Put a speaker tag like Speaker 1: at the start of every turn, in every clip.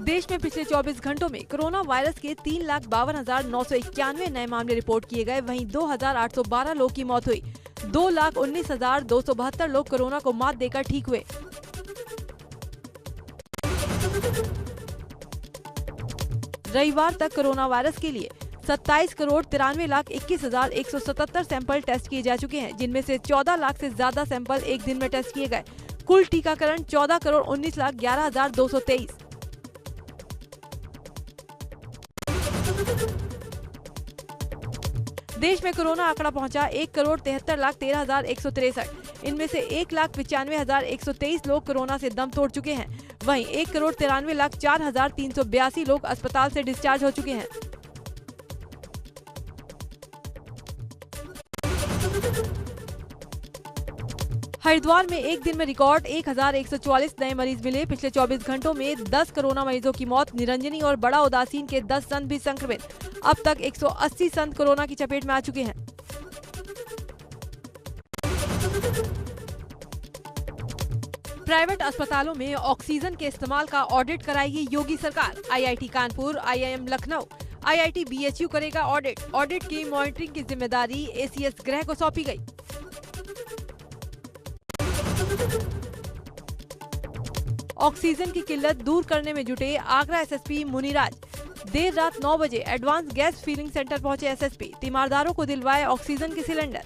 Speaker 1: देश में पिछले 24 घंटों में कोरोना वायरस के 3,52,991 नए मामले रिपोर्ट किए गए। वहीं 2,812 लोग की मौत हुई। 2,19,272 लोग कोरोना को मात देकर ठीक हुए। रविवार तक कोरोना वायरस के लिए 27,93,21,177 सैंपल टेस्ट किए जा चुके हैं, जिनमें से 14 लाख से ज्यादा सैंपल एक दिन में टेस्ट किए गए। कुल टीकाकरण 14,19,11,223। देश में कोरोना आंकड़ा पहुंचा 1,73,13,163। इनमें से 1,95,123 लोग कोरोना से दम तोड़ चुके हैं। वहीं 1,93,04,382 लोग अस्पताल से डिस्चार्ज हो चुके हैं। हरिद्वार में एक दिन में रिकॉर्ड 1,144 नए मरीज मिले। पिछले 24 घंटों में 10 कोरोना मरीजों की मौत। निरंजनी और बड़ा उदासीन के 10 संत भी संक्रमित। अब तक 180 संत कोरोना की चपेट में आ चुके हैं। प्राइवेट अस्पतालों में ऑक्सीजन के इस्तेमाल का ऑडिट कराएगी योगी सरकार। IIT Kanpur, IIM Lucknow, IIT BHU करेगा ऑडिट। ऑडिट की मॉनिटरिंग की जिम्मेदारी एसीएस गृह को सौंपी गई। ऑक्सीजन की किल्लत दूर करने में जुटे आगरा एसएसपी मुनिराज। देर रात 9 बजे एडवांस गैस फिलिंग सेंटर पहुंचे एसएसपी। तीमारदारों को दिलवाए ऑक्सीजन के सिलेंडर।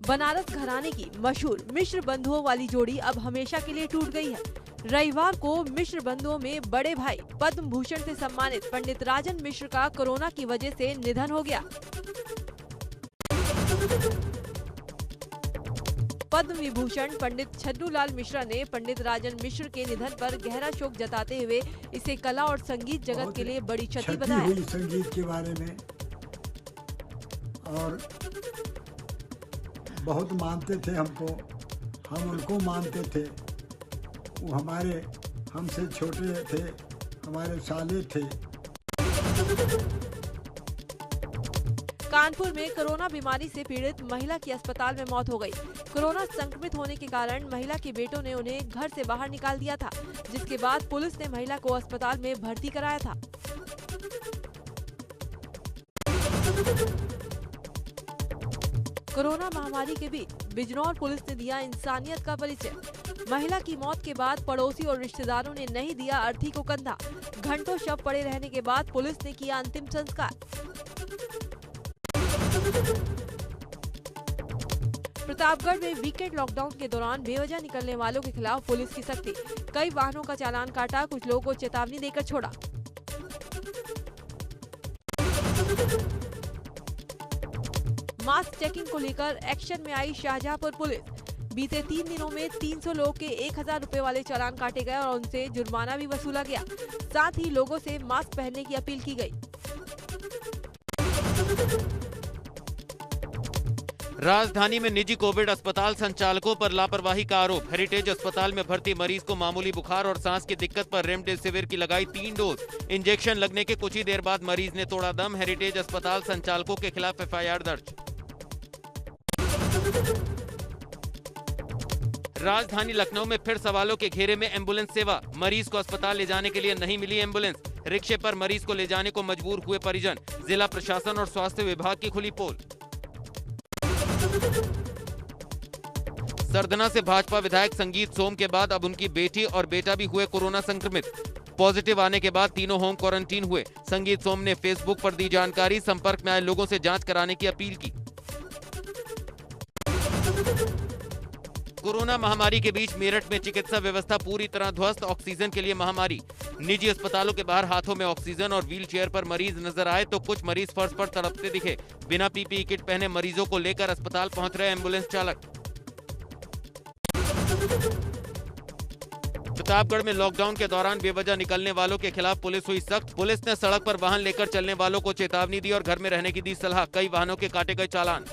Speaker 1: बनारस घराने की मशहूर मिश्र बंधुओं वाली जोड़ी अब हमेशा के लिए टूट गई है। रविवार को मिश्र बंधुओं में बड़े भाई पद्म भूषण से सम्मानित पंडित राजन मिश्र का कोरोना की वजह से निधन हो गया। पद्म विभूषण पंडित छन्नूलाल मिश्रा ने पंडित राजन मिश्र के निधन पर गहरा शोक जताते हुए इसे कला और संगीत जगत के लिए बड़ी क्षति बताया।
Speaker 2: संगीत के बारे में और बहुत मानते थे हमको, हम उनको मानते थे। वो हमसे छोटे थे, हमारे साले थे।
Speaker 1: कानपुर में कोरोना बीमारी से पीड़ित महिला की अस्पताल में मौत हो गई। कोरोना संक्रमित होने के कारण महिला के बेटों ने उन्हें घर से बाहर निकाल दिया था, जिसके बाद पुलिस ने महिला को अस्पताल में भर्ती कराया था। कोरोना महामारी के बीच बिजनौर पुलिस ने दिया इंसानियत का परिचय। महिला की मौत के बाद पड़ोसी और रिश्तेदारों ने नहीं दिया अर्थी को कंधा। घंटों शव पड़े रहने के बाद पुलिस ने किया अंतिम संस्कार। प्रतापगढ़ में वीकेंड लॉकडाउन के दौरान बेवजह निकलने वालों के खिलाफ पुलिस की सख्ती। कई वाहनों का चालान काटा, कुछ लोगों को चेतावनी देकर छोड़ा। मास्क चेकिंग को लेकर एक्शन में आई शाहजहांपुर पुलिस। बीते 3 दिनों में 300 लोगों के 1,000 रुपए वाले चालान काटे गए और उनसे जुर्माना भी वसूला गया। साथ ही लोगों से मास्क पहनने की अपील की गई।
Speaker 3: राजधानी में निजी कोविड अस्पताल संचालकों पर लापरवाही का आरोप। हेरिटेज अस्पताल में भर्ती मरीज को मामूली बुखार और सांस की दिक्कत पर रेमडेसिविर की लगाई 3 डोज। इंजेक्शन लगने के कुछ ही देर बाद मरीज ने तोड़ा दम। हेरिटेज अस्पताल संचालकों के खिलाफ एफआईआर दर्ज। राजधानी लखनऊ में फिर सवालों के घेरे में एम्बुलेंस सेवा। मरीज को अस्पताल ले जाने के लिए नहीं मिली एम्बुलेंस। रिक्शे पर मरीज को ले जाने को मजबूर हुए परिजन। जिला प्रशासन और स्वास्थ्य विभाग की खुली पोल। सरधना से भाजपा विधायक संगीत सोम के बाद अब उनकी बेटी और बेटा भी हुए कोरोना संक्रमित। पॉजिटिव आने के बाद तीनों होम क्वारंटीन हुए। संगीत सोम ने फेसबुक पर दी जानकारी। संपर्क में आए लोगों से जांच कराने की अपील की। कोरोना महामारी के बीच मेरठ में चिकित्सा व्यवस्था पूरी तरह ध्वस्त। ऑक्सीजन के लिए महामारी। निजी अस्पतालों के बाहर हाथों में ऑक्सीजन और व्हील चेयर पर मरीज नजर आए तो कुछ मरीज फर्श पर तड़पते दिखे। बिना पीपीई किट पहने मरीजों को लेकर अस्पताल पहुंच रहे एम्बुलेंस चालक। प्रतापगढ़ में लॉकडाउन के दौरान बेवजह निकलने वालों के खिलाफ पुलिस हुई सख्त। पुलिस ने सड़क पर वाहन लेकर चलने वालों को चेतावनी दी और घर में रहने की दी सलाह। कई वाहनों के काटे गए चालान।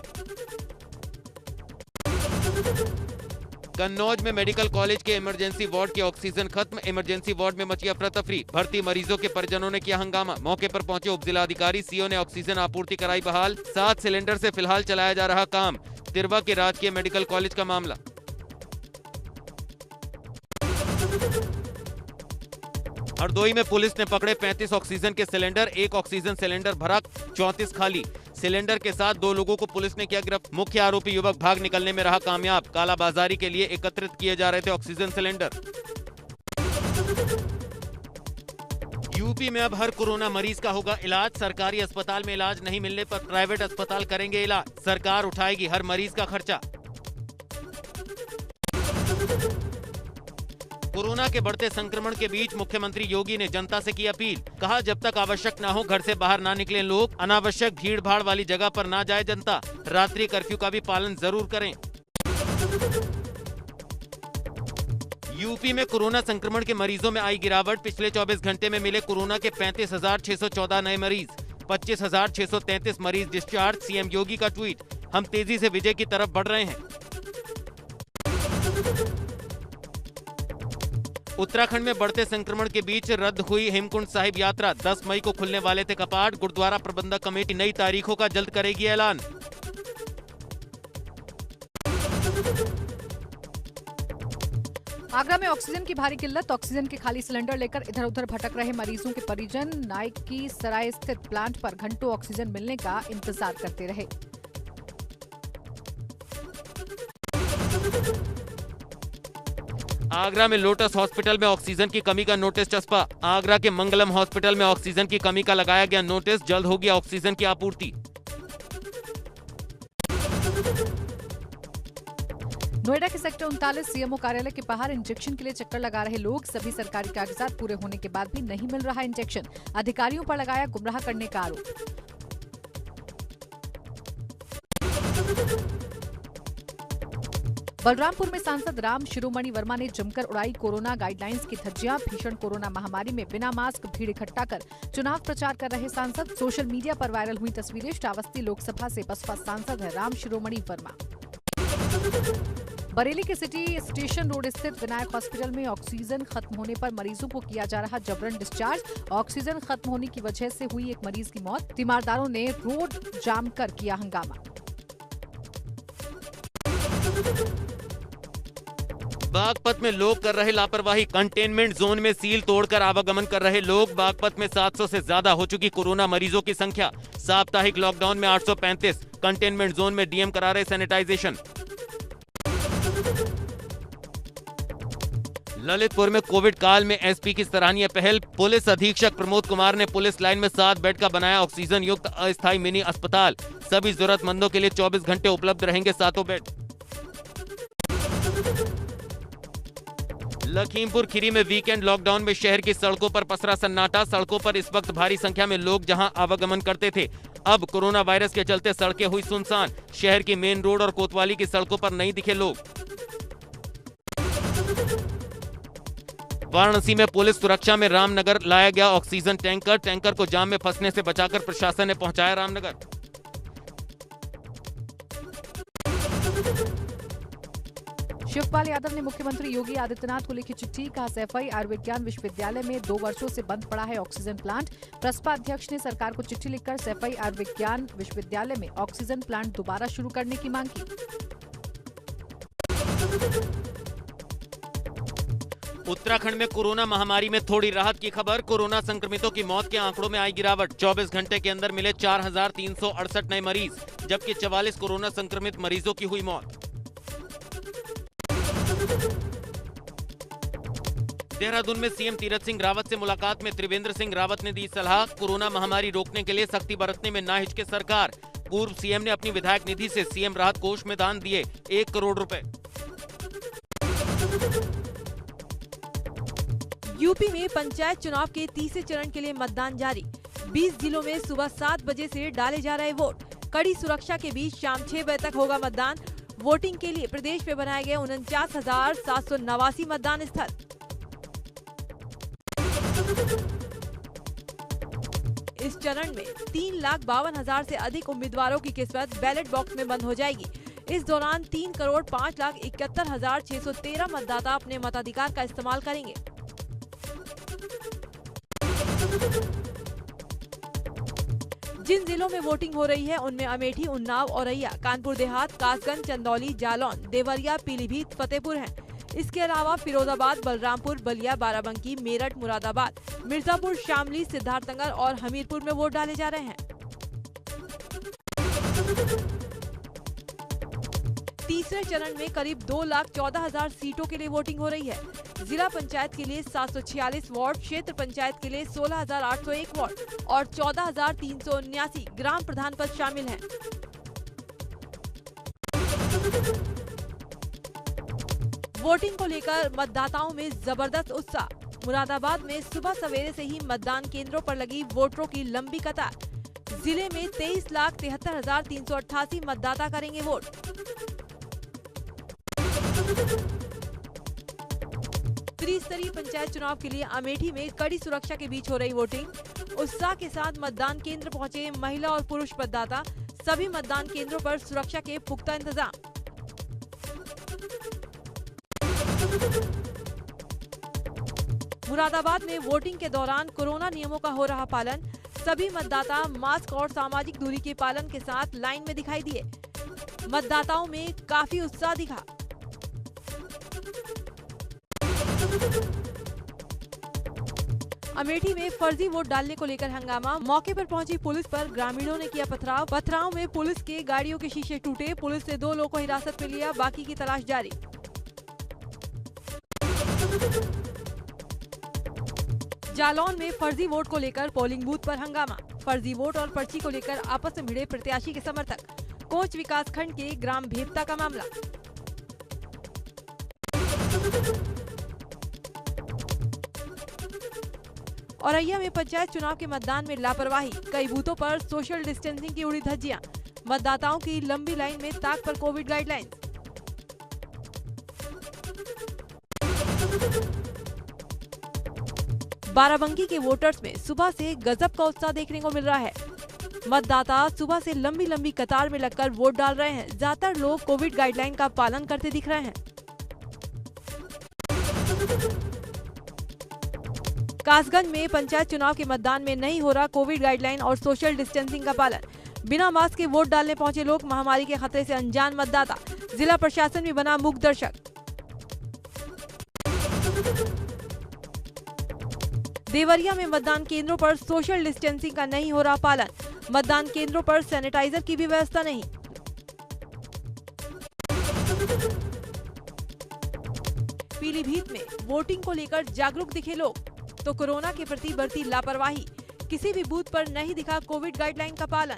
Speaker 3: कन्नौज में मेडिकल कॉलेज के इमरजेंसी वार्ड की ऑक्सीजन खत्म। इमरजेंसी वार्ड में मची अफरा तफरी। भर्ती मरीजों के परिजनों ने किया हंगामा। मौके पर पहुंचे उप जिलाधिकारी। सीओ ने ऑक्सीजन आपूर्ति कराई बहाल। 7 सिलेंडर से फिलहाल चलाया जा रहा काम। तिरवा के राजकीय मेडिकल कॉलेज का मामला। हरदोई में पुलिस ने पकड़े 35 ऑक्सीजन के सिलेंडर, 1 ऑक्सीजन सिलेंडर भरा, 34 खाली। सिलेंडर के साथ 2 लोगों को पुलिस ने किया गिरफ्तार। मुख्य आरोपी युवक भाग निकलने में रहा कामयाब। कालाबाजारी के लिए एकत्रित किए जा रहे थे ऑक्सीजन सिलेंडर। यूपी में अब हर कोरोना मरीज का होगा इलाज। सरकारी अस्पताल में इलाज नहीं मिलने पर प्राइवेट अस्पताल करेंगे इलाज। सरकार उठाएगी हर मरीज का खर्चा। कोरोना के बढ़ते संक्रमण के बीच मुख्यमंत्री योगी ने जनता से की अपील। कहा, जब तक आवश्यक न हो घर से बाहर ना निकलें लोग। अनावश्यक भीड़ भाड़ वाली जगह पर ना जाए जनता। रात्रि कर्फ्यू का भी पालन जरूर करें। यूपी में कोरोना संक्रमण के मरीजों में आई गिरावट। पिछले 24 घंटे में मिले कोरोना के 35,614 नए मरीज, 25,633 मरीज डिस्चार्ज। सीएम योगी का ट्वीट, हम तेजी से विजय की तरफ बढ़ रहे हैं। उत्तराखंड में बढ़ते संक्रमण के बीच रद्द हुई हेमकुंड साहिब यात्रा। 10 मई को खुलने वाले थे कपाट। गुरुद्वारा प्रबंधक कमेटी नई तारीखों का जल्द करेगी ऐलान।
Speaker 4: आगरा में ऑक्सीजन की भारी किल्लत। ऑक्सीजन के खाली सिलेंडर लेकर इधर उधर भटक रहे मरीजों के परिजन नाइक की सराय स्थित प्लांट पर घंटों ऑक्सीजन मिलने का इंतजार करते रहे।
Speaker 3: आगरा में लोटस हॉस्पिटल में ऑक्सीजन की कमी का नोटिस चस्पा। आगरा के मंगलम हॉस्पिटल में ऑक्सीजन की कमी का लगाया गया नोटिस। जल्द होगी ऑक्सीजन की आपूर्ति।
Speaker 4: नोएडा के सेक्टर 39 सीएमओ कार्यालय के बाहर इंजेक्शन के लिए चक्कर लगा रहे लोग। सभी सरकारी कागजात पूरे होने के बाद भी नहीं मिल रहा इंजेक्शन। अधिकारियों पर लगाया गुमराह करने का आरोप। बलरामपुर में सांसद राम शिरोमणि वर्मा ने जमकर उड़ाई कोरोना गाइडलाइंस की धज्जियां। भीषण कोरोना महामारी में बिना मास्क भीड़ इकट्ठा कर चुनाव प्रचार कर रहे सांसद। सोशल मीडिया पर वायरल हुई तस्वीरें। श्रावस्ती लोकसभा से बसपा सांसद है राम शिरोमणि वर्मा। बरेली के सिटी स्टेशन रोड स्थित विनायक हॉस्पिटल में ऑक्सीजन खत्म होने पर मरीजों को किया जा रहा जबरन डिस्चार्ज। ऑक्सीजन खत्म होने की वजह से हुई एक मरीज की मौत। तीमारदारों ने रोड जाम कर किया हंगामा।
Speaker 3: बागपत में लोग कर रहे लापरवाही। कंटेनमेंट जोन में सील तोड़कर आवागमन कर रहे लोग। बागपत में 700 से ज्यादा हो चुकी कोरोना मरीजों की संख्या। साप्ताहिक लॉकडाउन में 835। कंटेनमेंट जोन में डीएम करा रहे सैनिटाइजेशन। ललितपुर में कोविड काल में एसपी की सराहनीय पहल। पुलिस अधीक्षक प्रमोद कुमार ने पुलिस लाइन में 7 बेड का बनाया ऑक्सीजन युक्त अस्थायी मिनी अस्पताल। सभी जरूरतमंदों के लिए 24 घंटे उपलब्ध रहेंगे 7 बेड। लखीमपुर खीरी में वीकेंड लॉकडाउन में शहर की सड़कों पर पसरा सन्नाटा। सड़कों पर इस वक्त भारी संख्या में लोग जहां आवागमन करते थे, अब कोरोना वायरस के चलते सड़कें हुई सुनसान। शहर की मेन रोड और कोतवाली की सड़कों पर नहीं दिखे लोग। वाराणसी में पुलिस सुरक्षा में रामनगर लाया गया ऑक्सीजन टैंकर। टैंकर को जाम में फंसने से बचाकर प्रशासन ने पहुंचाया रामनगर।
Speaker 4: शिवपाल यादव ने मुख्यमंत्री योगी आदित्यनाथ को लिखी चिट्ठी। कहा, सैफई आयुर्विज्ञान विश्वविद्यालय में 2 वर्षों से बंद पड़ा है ऑक्सीजन प्लांट। प्रसपा अध्यक्ष ने सरकार को चिट्ठी लिखकर सैफई आयुर्विज्ञान विश्वविद्यालय में ऑक्सीजन प्लांट दोबारा शुरू करने की मांग की।
Speaker 3: उत्तराखंड में कोरोना महामारी में थोड़ी राहत की खबर। कोरोना संक्रमितों की मौत के आंकड़ों में आई गिरावट। 24 घंटे के अंदर मिले 4,368 नए मरीज, जबकि 44 कोरोना संक्रमित मरीजों की हुई मौत। देहरादून में सीएम तीरथ सिंह रावत से मुलाकात में त्रिवेंद्र सिंह रावत ने दी सलाह। कोरोना महामारी रोकने के लिए सख्ती बरतने में ना हिचके सरकार। पूर्व सीएम ने अपनी विधायक निधि से सीएम राहत कोष में दान दिए 1 करोड़ रुपए।
Speaker 1: यूपी में पंचायत चुनाव के तीसरे चरण के लिए मतदान जारी। 20 जिलों में सुबह 7 बजे से डाले जा रहे वोट। कड़ी सुरक्षा के बीच शाम 6 बजे तक होगा मतदान। वोटिंग के लिए प्रदेश में बनाए गए 49,789 मतदान स्थल। इस चरण में 3,52,000 से अधिक उम्मीदवारों की किस्मत बैलेट बॉक्स में बंद हो जाएगी। इस दौरान 3,05,71,613 मतदाता अपने मताधिकार का इस्तेमाल करेंगे। जिन जिलों में वोटिंग हो रही है उनमें अमेठी, उन्नाव, औरैया, कानपुर देहात, कासगंज, चंदौली, जालौन, देवरिया, पीलीभीत, फतेहपुर हैं। इसके अलावा फिरोजाबाद, बलरामपुर, बलिया, बाराबंकी, मेरठ, मुरादाबाद, मिर्जापुर, शामली, सिद्धार्थनगर और हमीरपुर में वोट डाले जा रहे हैं। तीसरे चरण में करीब 2,14,000 सीटों के लिए वोटिंग हो रही है। जिला पंचायत के लिए 746 वार्ड, क्षेत्र पंचायत के लिए 16,801 वार्ड और 14,379 ग्राम प्रधान पद शामिल हैं। वोटिंग को लेकर मतदाताओं में जबरदस्त उत्साह। मुरादाबाद में सुबह सवेरे से ही मतदान केंद्रों पर लगी वोटरों की लंबी कतार। जिले में 23,73,388 मतदाता करेंगे वोट। त्रिस्तरीय पंचायत चुनाव के लिए अमेठी में कड़ी सुरक्षा के बीच हो रही वोटिंग। उत्साह के साथ मतदान केंद्र पहुंचे महिला और पुरुष मतदाता। सभी मतदान केंद्रों पर सुरक्षा के पुख्ता इंतजाम। मुरादाबाद में वोटिंग के दौरान कोरोना नियमों का हो रहा पालन। सभी मतदाता मास्क और सामाजिक दूरी के पालन के साथ लाइन में दिखाई दिए। मतदाताओं में काफी उत्साह दिखा। अमेठी में फर्जी वोट डालने को लेकर हंगामा। मौके पर पहुंची पुलिस पर ग्रामीणों ने किया पथराव। पथराव में पुलिस के गाड़ियों के शीशे टूटे। पुलिस ने 2 लोगों को हिरासत में लिया, बाकी की तलाश जारी। जालौन में फर्जी वोट को लेकर पोलिंग बूथ पर हंगामा। फर्जी वोट और पर्ची को लेकर आपस में भिड़े प्रत्याशी के समर्थक। कोच विकासखंड के ग्राम भेपता का मामला। औरैया में पंचायत चुनाव के मतदान में लापरवाही। कई बूथों पर सोशल डिस्टेंसिंग की उड़ी धज्जियां। मतदाताओं की लंबी लाइन में ताक पर कोविड गाइडलाइंस। बाराबंकी के वोटर्स में सुबह से गजब का उत्साह देखने को मिल रहा है। मतदाता सुबह से लंबी लंबी कतार में लगकर वोट डाल रहे हैं। ज्यादातर लोग कोविड गाइडलाइन का पालन करते दिख रहे हैं। कासगंज में पंचायत चुनाव के मतदान में नहीं हो रहा कोविड गाइडलाइन और सोशल डिस्टेंसिंग का पालन। बिना मास्क के वोट डालने पहुंचे लोग। महामारी के खतरे से अनजान मतदाता। जिला प्रशासन भी बना मूक दर्शक। देवरिया में मतदान केंद्रों पर सोशल डिस्टेंसिंग का नहीं हो रहा पालन। मतदान केंद्रों पर सैनिटाइजर की भी व्यवस्था नहीं। पीलीभीत में वोटिंग को लेकर जागरूक दिखे लोग, तो कोरोना के प्रति बढ़ती लापरवाही। किसी भी बूथ पर नहीं दिखा कोविड गाइडलाइन का पालन।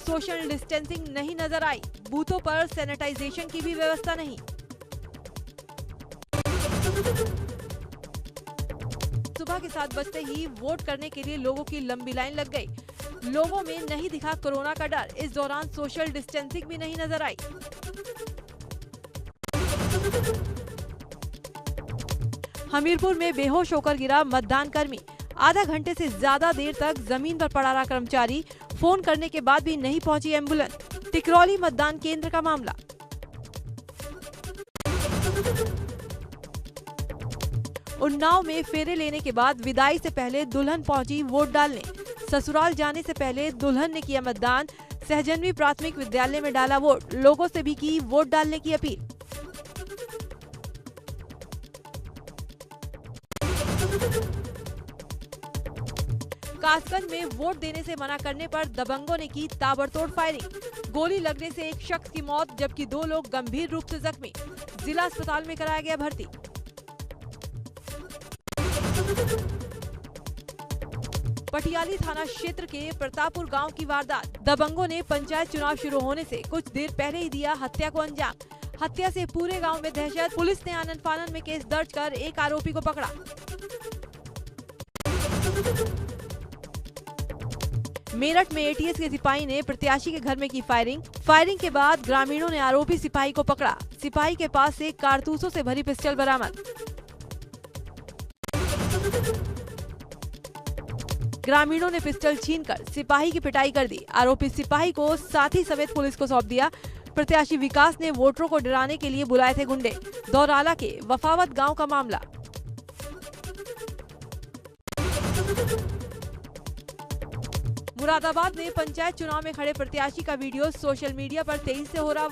Speaker 1: सोशल डिस्टेंसिंग नहीं नजर आई। बूथों पर सैनिटाइजेशन की भी व्यवस्था नहीं। सुबह के 7 बजते ही वोट करने के लिए लोगों की लंबी लाइन लग गई। लोगों में नहीं दिखा कोरोना का डर। इस दौरान सोशल डिस्टेंसिंग भी नहीं नजर आई। हमीरपुर में बेहोश होकर गिरा मतदान कर्मी। आधा घंटे से ज्यादा देर तक जमीन पर पड़ा रहा कर्मचारी। फोन करने के बाद भी नहीं पहुंची एम्बुलेंस। टिकरौली मतदान केंद्र का मामला। उन्नाव में फेरे लेने के बाद विदाई से पहले दुल्हन पहुंची वोट डालने। ससुराल जाने से पहले दुल्हन ने किया मतदान। सहजनवी प्राथमिक विद्यालय में डाला वोट। लोगों से भी की वोट डालने की अपील। कासगंज में वोट देने से मना करने पर दबंगों ने की ताबड़तोड़ फायरिंग। गोली लगने से एक शख्स की मौत, जबकि 2 लोग गंभीर रूप से जख्मी। जिला अस्पताल में कराया गया भर्ती। पटियाली थाना क्षेत्र के प्रतापपुर गांव की वारदात। दबंगों ने पंचायत चुनाव शुरू होने से कुछ देर पहले ही दिया हत्या को अंजाम। हत्या से पूरे गांव में दहशत। पुलिस ने आनन फानन में केस दर्ज कर एक आरोपी को पकड़ा। मेरठ में एटीएस के सिपाही ने प्रत्याशी के घर में की फायरिंग। फायरिंग के बाद ग्रामीणों ने आरोपी सिपाही को पकड़ा। सिपाही के पास से कारतूसों से भरी पिस्टल बरामद। ग्रामीणों ने पिस्टल छीनकर सिपाही की पिटाई कर दी। आरोपी सिपाही को साथी समेत पुलिस को सौंप दिया। प्रत्याशी विकास ने वोटरों को डराने के लिए बुलाए थे गुंडे। दौराला के वफावत गांव का मामला। मुरादाबाद में पंचायत चुनाव में खड़े प्रत्याशी का वीडियो सोशल मीडिया पर तेजी से हो रहा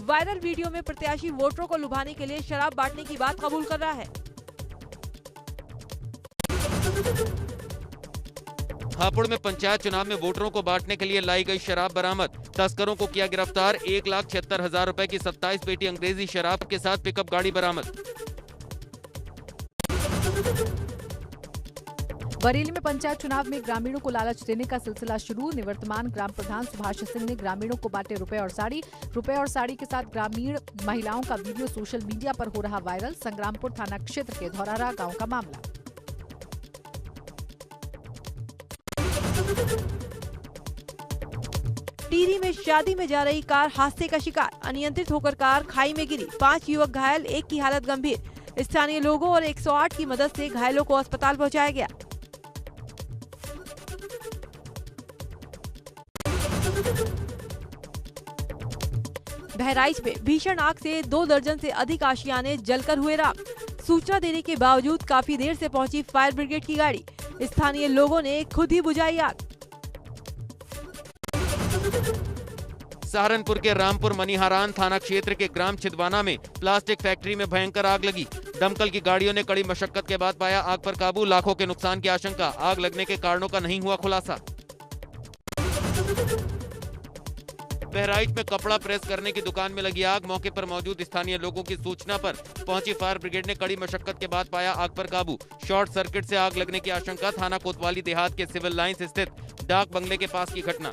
Speaker 1: वायरल वीडियो में प्रत्याशी वोटरों को लुभाने के लिए शराब बांटने की बात कबूल कर रहा है।
Speaker 3: हापुड़ में पंचायत चुनाव में वोटरों को बांटने के लिए लाई गई शराब बरामद। तस्करों को किया गिरफ्तार। 1,76,000 रुपए की 27 पेटी अंग्रेजी शराब के साथ पिकअप गाड़ी बरामद।
Speaker 4: बरेली में पंचायत चुनाव में ग्रामीणों को लालच देने का सिलसिला शुरू। निवर्तमान ग्राम प्रधान सुभाष सिंह ने ग्रामीणों को बांटे रुपए और साड़ी के साथ ग्रामीण महिलाओं का वीडियो सोशल मीडिया पर हो रहा वायरल। संग्रामपुर थाना क्षेत्र के धौरारा गांव का मामला।
Speaker 1: टिहरी में शादी में जा रही कार हादसे का शिकार। अनियंत्रित होकर कार खाई में गिरी। 5 युवक घायल, एक की हालत गंभीर। स्थानीय लोगों और 108 की मदद से घायलों को अस्पताल पहुंचाया गया। बहराइच में भीषण आग से 2 दर्जन से अधिक आशियाने जलकर हुए राख। सूचना देने के बावजूद काफी देर से पहुंची फायर ब्रिगेड की गाड़ी। स्थानीय लोगों ने खुद ही बुझाई आग।
Speaker 3: सहारनपुर के रामपुर मनीहारान थाना क्षेत्र के ग्राम छिदवाना में प्लास्टिक फैक्ट्री में भयंकर आग लगी। दमकल की गाड़ियों ने कड़ी मशक्कत के बाद पाया आग पर काबू। लाखों के नुकसान की आशंका। आग लगने के कारणों का नहीं हुआ खुलासा। बहराइच में कपड़ा प्रेस करने की दुकान में लगी आग। मौके पर मौजूद स्थानीय लोगों की सूचना पर पहुंची फायर ब्रिगेड ने कड़ी मशक्कत के बाद पाया आग पर काबू। शॉर्ट सर्किट से आग लगने की आशंका। थाना कोतवाली देहात के सिविल लाइंस स्थित डाक बंगले के पास की घटना।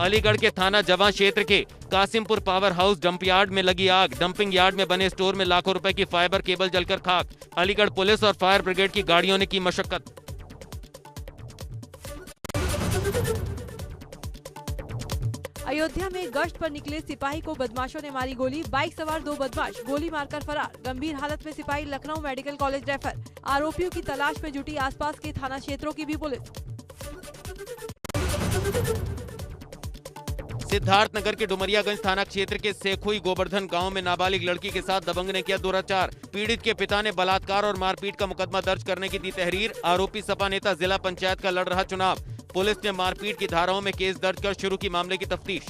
Speaker 3: अलीगढ़ के थाना जवां क्षेत्र के Kasimpur power house dump yard में लगी आग। डंपिंग यार्ड में बने स्टोर में लाखों रुपए की फाइबर केबल जलकर खाक। अलीगढ़ पुलिस और फायर ब्रिगेड की गाड़ियों ने की मशक्कत।
Speaker 1: अयोध्या में गश्त पर निकले सिपाही को बदमाशों ने मारी गोली। बाइक सवार 2 बदमाश गोली मारकर फरार। गंभीर हालत में सिपाही लखनऊ मेडिकल कॉलेज रेफर। आरोपियों की तलाश में जुटी आसपास के थाना क्षेत्रों की भी पुलिस।
Speaker 3: सिद्धार्थनगर के डुमरियागंज थाना क्षेत्र के सेखुई गोवर्धन गांव में नाबालिग लड़की के साथ दबंग ने किया दुराचार। पीड़ित के पिता ने बलात्कार और मारपीट का मुकदमा दर्ज करने की दी तहरीर। आरोपी सपा नेता जिला पंचायत का लड़ रहा चुनाव। पुलिस ने मारपीट की धाराओं में केस दर्ज कर शुरू की मामले की तफ्तीश।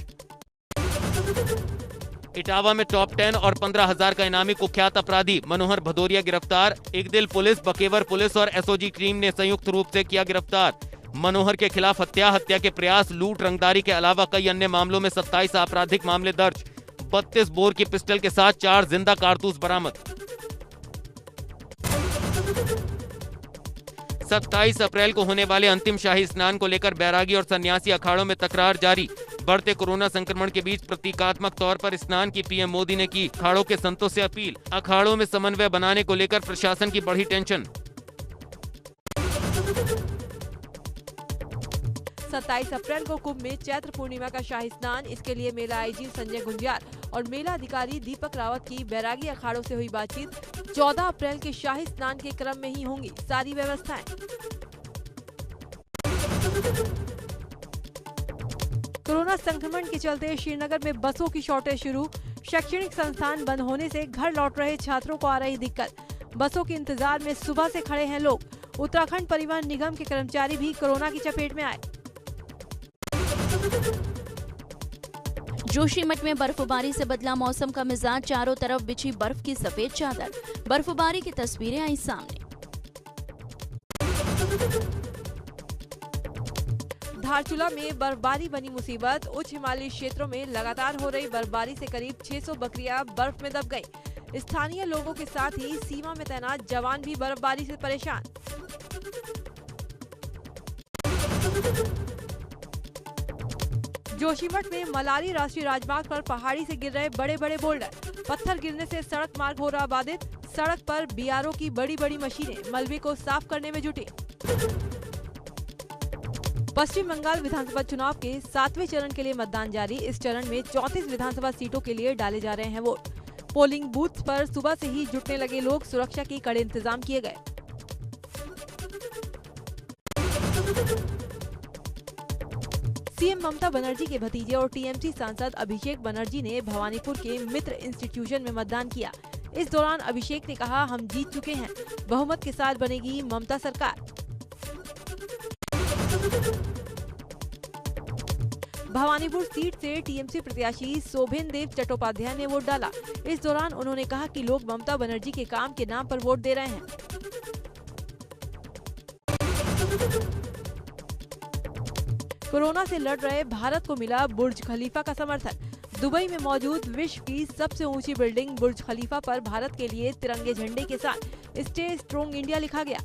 Speaker 3: इटावा में टॉप 10 और 15,000 का इनामी कुख्यात अपराधी मनोहर भदौरिया गिरफ्तार। इकदिल पुलिस, बकेवर पुलिस और एसओजी टीम ने संयुक्त रूप से किया गिरफ्तार। मनोहर के खिलाफ हत्या के प्रयास, लूट, रंगदारी के अलावा कई अन्य मामलों में 27 आपराधिक मामले दर्ज। 32 बोर की पिस्टल के साथ 4 जिंदा कारतूस बरामद। 27 अप्रैल को होने वाले अंतिम शाही स्नान को लेकर बैरागी और सन्यासी अखाड़ों में तकरार जारी। बढ़ते कोरोना संक्रमण के बीच प्रतीकात्मक तौर पर स्नान की पीएम मोदी ने की अखाड़ों के संतों से अपील। अखाड़ों में समन्वय बनाने को लेकर प्रशासन की बढ़ी टेंशन।
Speaker 1: 27 अप्रैल को कुंभ में चैत्र पूर्णिमा का शाही स्नान। इसके लिए मेला आईजी संजय गुंजार और मेला अधिकारी दीपक रावत की बैरागी अखाड़ों से हुई बातचीत। 14 अप्रैल के शाही स्नान के क्रम में ही होंगी सारी व्यवस्थाएं। कोरोना संक्रमण के चलते श्रीनगर में बसों की शॉर्टेज शुरू। शैक्षणिक संस्थान बंद होने से घर लौट रहे छात्रों को आ रही दिक्कत। बसों के इंतजार में सुबह से खड़े हैं लोग। उत्तराखंड परिवहन निगम के कर्मचारी भी कोरोना की चपेट में आए।
Speaker 5: जोशीमठ में बर्फबारी से बदला मौसम का मिजाज। चारों तरफ बिछी बर्फ की सफेद चादर। बर्फबारी की तस्वीरें आई सामने।
Speaker 1: धारचूला में बर्फबारी बनी मुसीबत। उच्च हिमालयी क्षेत्रों में लगातार हो रही बर्फबारी से करीब 600 बकरियां बर्फ में दब गईं। स्थानीय लोगों के साथ ही सीमा में तैनात जवान भी बर्फबारी से परेशान। जोशीमठ में मलारी राष्ट्रीय राजमार्ग पर पहाड़ी से गिर रहे बड़े बड़े बोल्डर। पत्थर गिरने से सड़क मार्ग हो रहा बाधित। सड़क पर बीआरओ की बड़ी बड़ी मशीनें मलबे को साफ करने में जुटी। पश्चिम बंगाल विधानसभा चुनाव के 7वें चरण के लिए मतदान जारी। इस चरण में 34 विधानसभा सीटों के लिए डाले जा रहे हैं वोट। पोलिंग बूथ पर सुबह से ही जुटने लगे लोग। सुरक्षा के कड़े इंतजाम किए गए। सीएम ममता बनर्जी के भतीजे और टीएमसी सांसद अभिषेक बनर्जी ने भवानीपुर के मित्र इंस्टीट्यूशन में मतदान किया। इस दौरान अभिषेक ने कहा, हम जीत चुके हैं, बहुमत के साथ बनेगी ममता सरकार। भवानीपुर सीट से टीएमसी प्रत्याशी शोभेन देव चट्टोपाध्याय ने वोट डाला। इस दौरान उन्होंने कहा कि लोग ममता बनर्जी के काम के नाम पर वोट दे रहे हैं। कोरोना से लड़ रहे भारत को मिला बुर्ज खलीफा का समर्थन। दुबई में मौजूद विश्व की सबसे ऊंची बिल्डिंग बुर्ज खलीफा पर भारत के लिए तिरंगे झंडे के साथ स्टे स्ट्रॉन्ग इंडिया लिखा गया।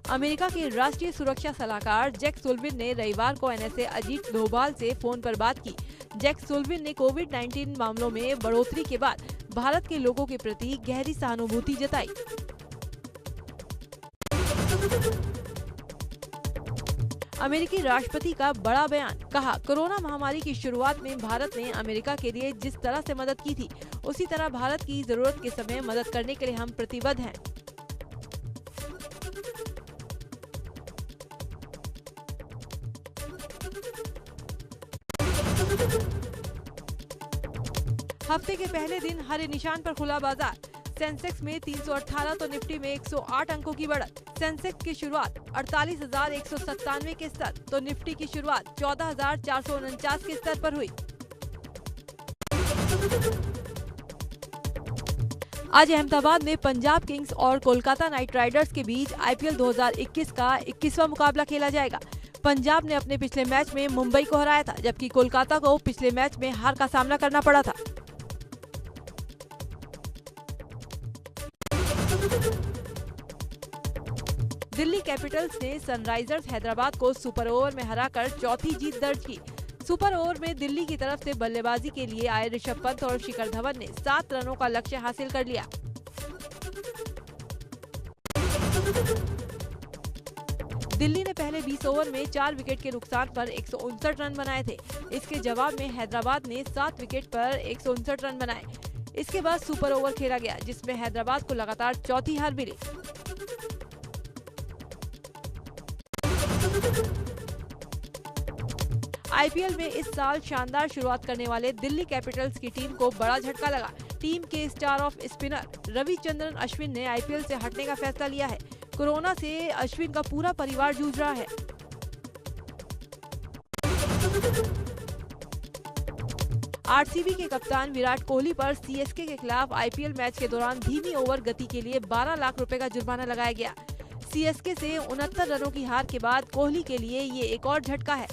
Speaker 1: अमेरिका के राष्ट्रीय सुरक्षा सलाहकार जैक सुल्लिवन ने रविवार को एनएसए अजीत डोभाल से फोन पर बात की। जैक सुल्लिवन ने कोविड-19 मामलों में बढ़ोतरी के बाद भारत के लोगों के प्रति गहरी सहानुभूति जताई। अमेरिकी राष्ट्रपति का बड़ा बयान, कहा कोरोना महामारी की शुरुआत में भारत ने अमेरिका के लिए जिस तरह से मदद की थी, उसी तरह भारत की जरूरत के समय मदद करने के लिए हम प्रतिबद्ध हैं। हफ्ते के पहले दिन हरे निशान पर खुला बाजार। सेंसेक्स में 318 तो निफ्टी में 108 अंकों की बढ़त। सेंसेक्स की शुरुआत 48,197 के स्तर तो निफ्टी की शुरुआत 14,449 के स्तर पर हुई। आज अहमदाबाद में पंजाब किंग्स और कोलकाता नाइट राइडर्स के बीच आईपीएल 2021 का 21वां मुकाबला खेला जाएगा। पंजाब ने अपने पिछले मैच में मुंबई को हराया था, जबकि कोलकाता को पिछले मैच में हार का सामना करना पड़ा था। दिल्ली कैपिटल्स ने सनराइजर्स हैदराबाद को सुपर ओवर में हराकर चौथी जीत दर्ज की। सुपर ओवर में दिल्ली की तरफ से बल्लेबाजी के लिए आए ऋषभ पंत और शिखर धवन ने 7 रनों का लक्ष्य हासिल कर लिया। दिल्ली ने पहले 20 ओवर में 4 विकेट के नुकसान पर 159 रन बनाए थे। इसके जवाब में हैदराबाद ने 7 विकेट पर 159 रन बनाए। इसके बाद सुपर ओवर खेला गया, जिसमें हैदराबाद को लगातार चौथी हार मिली। आईपीएल में इस साल शानदार शुरुआत करने वाले दिल्ली कैपिटल्स की टीम को बड़ा झटका लगा। टीम के star off spinner Ravichandran Ashwin ने आईपीएल से हटने का फैसला लिया है। कोरोना से अश्विन का पूरा परिवार जूझ रहा है। आरसीबी के कप्तान विराट कोहली पर सीएसके के खिलाफ आईपीएल मैच के दौरान धीमी ओवर गति के लिए 12 लाख रुपए का जुर्माना लगाया गया। सीएसके से 69 रनों की हार के बाद कोहली के लिए ये एक और झटका है।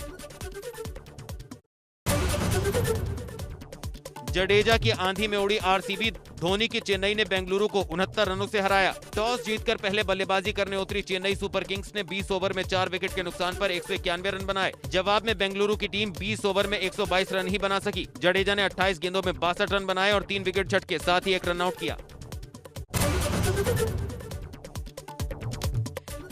Speaker 3: जडेजा की आंधी में उड़ी आरसीबी। धोनी की चेन्नई ने बेंगलुरु को 69 रनों से हराया। टॉस जीतकर पहले बल्लेबाजी करने उतरी चेन्नई सुपर किंग्स ने 20 ओवर में 4 विकेट के नुकसान पर 191 रन बनाए। जवाब में बेंगलुरु की टीम 20 ओवर में 122 रन ही बना सकी। जडेजा ने 28 गेंदों में 62 रन बनाए और 3 विकेट झटके, साथ ही 1 रन आउट किया।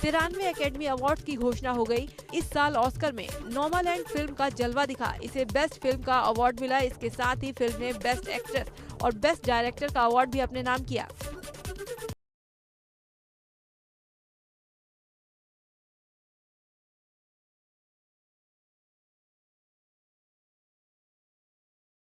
Speaker 1: 93 एकेडमी अवार्ड्स की घोषणा हो गई। इस साल ऑस्कर में नोमालैंड फिल्म का जलवा दिखा। इसे बेस्ट फिल्म का अवार्ड मिला। इसके साथ ही फिल्म ने बेस्ट एक्ट्रेस और बेस्ट डायरेक्टर का अवार्ड भी अपने नाम किया।